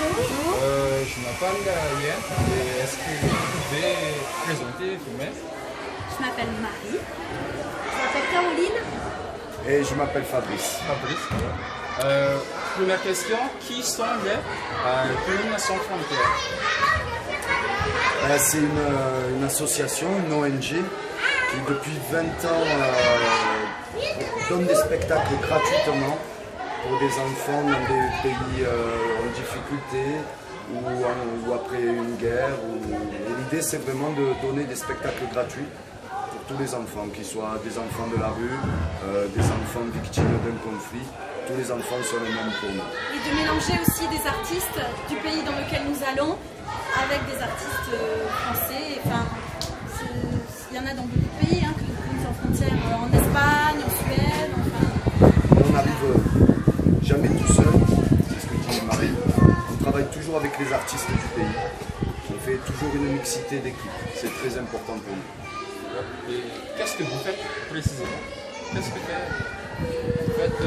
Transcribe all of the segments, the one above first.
Bonjour. Je m'appelle Yann. Est-ce que vous pouvez présenter vous-même? Je m'appelle Marie. Je m'appelle Caroline. Et je m'appelle Fabrice. Première question, qui sont les Plumes sans frontières? C'est une association, une ONG, qui depuis 20 ans donne des spectacles gratuitement pour des enfants dans des pays en difficulté ou après une guerre. Et l'idée, c'est vraiment de donner des spectacles gratuits pour tous les enfants, qu'ils soient des enfants de la rue, des enfants victimes d'un conflit. Tous les enfants sont les mêmes pour nous. Et de mélanger aussi des artistes du pays dans lequel nous allons avec des artistes français. Enfin, il y en a dans beaucoup de pays, hein, que nous sans frontières, en Espagne, en Suède. Enfin. On n'arrive jamais tout seul, c'est ce que dit Marie. On travaille toujours avec les artistes du pays. On fait toujours une mixité d'équipe. C'est très important pour nous. Et qu'est-ce que vous faites précisément? Qu'est-ce que vous faites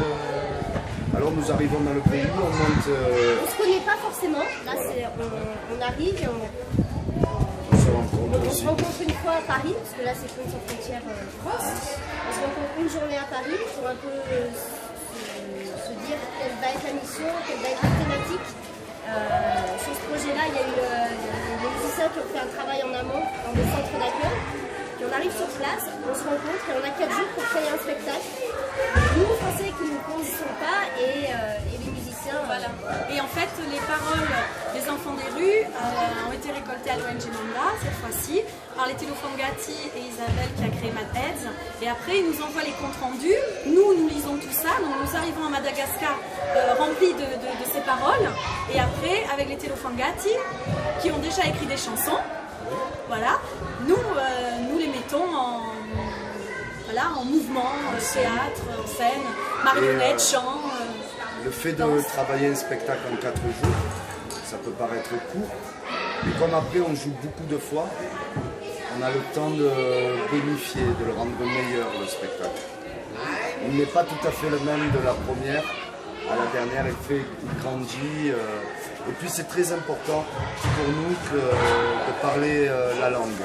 Alors nous arrivons dans le pays, on monte... On ne se connaît pas forcément, là on arrive et on se rencontre une fois à Paris, parce que là c'est Plumes sans frontières France. On se rencontre une journée à Paris pour un peu se dire quelle va être la mission, quelle va être la thématique. Sur ce projet-là, il y a eu des musiciens qui ont fait un travail en amont dans des centres d'accueil. Puis on arrive sur place, on se rencontre et on a 4 jours pour créer un spectacle. Nous, Français qui ne nous connaissons pas et les musiciens. Voilà. Et en fait, les paroles des enfants des rues ont été récoltées à l'ONG Manda cette fois-ci par les téléphones Gatti et Isabelle qui a créé Mad Heads. Et après, ils nous envoient les comptes rendus. Nous lisons tout ça. Donc, nous arrivons à Madagascar remplis de ces paroles. Et après, avec les téléphones Gatti qui ont déjà écrit des chansons, voilà, nous les mettons en mouvement, théâtre, en scène, marionnettes, chant. Le fait de travailler un spectacle en 4 jours, ça peut paraître court, mais comme après on joue beaucoup de fois, on a le temps de bonifier, de le rendre meilleur le spectacle. Il n'est pas tout à fait le même de la première à la dernière, il grandit. Et puis c'est très important pour nous de parler la langue.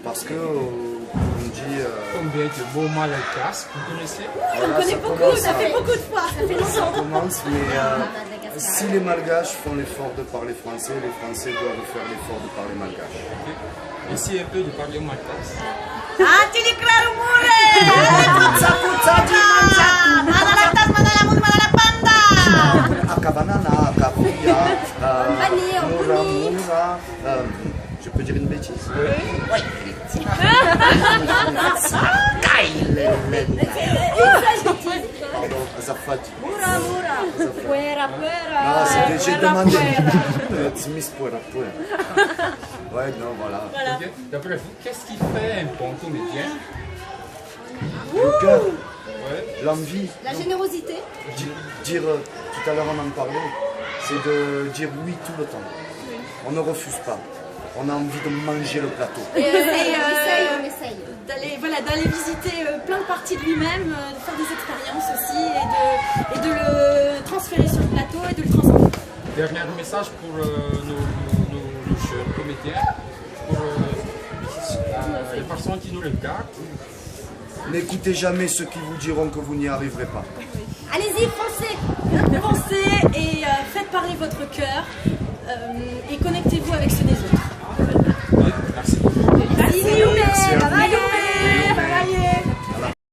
Parce que on dit... Combien de mots malgaches vous connaissez? On connaît beaucoup, ça fait beaucoup de fois. Ça fait longtemps. Ça commence, mais si les malgaches font l'effort de parler français, les Français doivent faire l'effort de parler malgache. Ici un peu de parler malgache. Ah, tu dis claro mure! Je peux dire une bêtise? Oui. Pardon, Azafati. Puera. Ah, j'ai demandé. Ouais, non, voilà. Okay. D'après vous, qu'est-ce qui fait un bon comédien? Le cœur, Ouais. l'envie. La générosité. Dire, tout à l'heure on en parlait, c'est de dire oui tout le temps. On ne refuse pas. On a envie de manger le plateau. On essaye. D'aller visiter plein de parties de lui-même, de faire des expériences aussi et de le transférer sur le plateau et de le transmettre. Dernier message pour nos jeunes comédiens, pour les personnes qui nous regardent. N'écoutez jamais ceux qui vous diront que vous n'y arriverez pas. Allez-y, foncez. Pensez et faites parler votre cœur et connectez-vous avec ce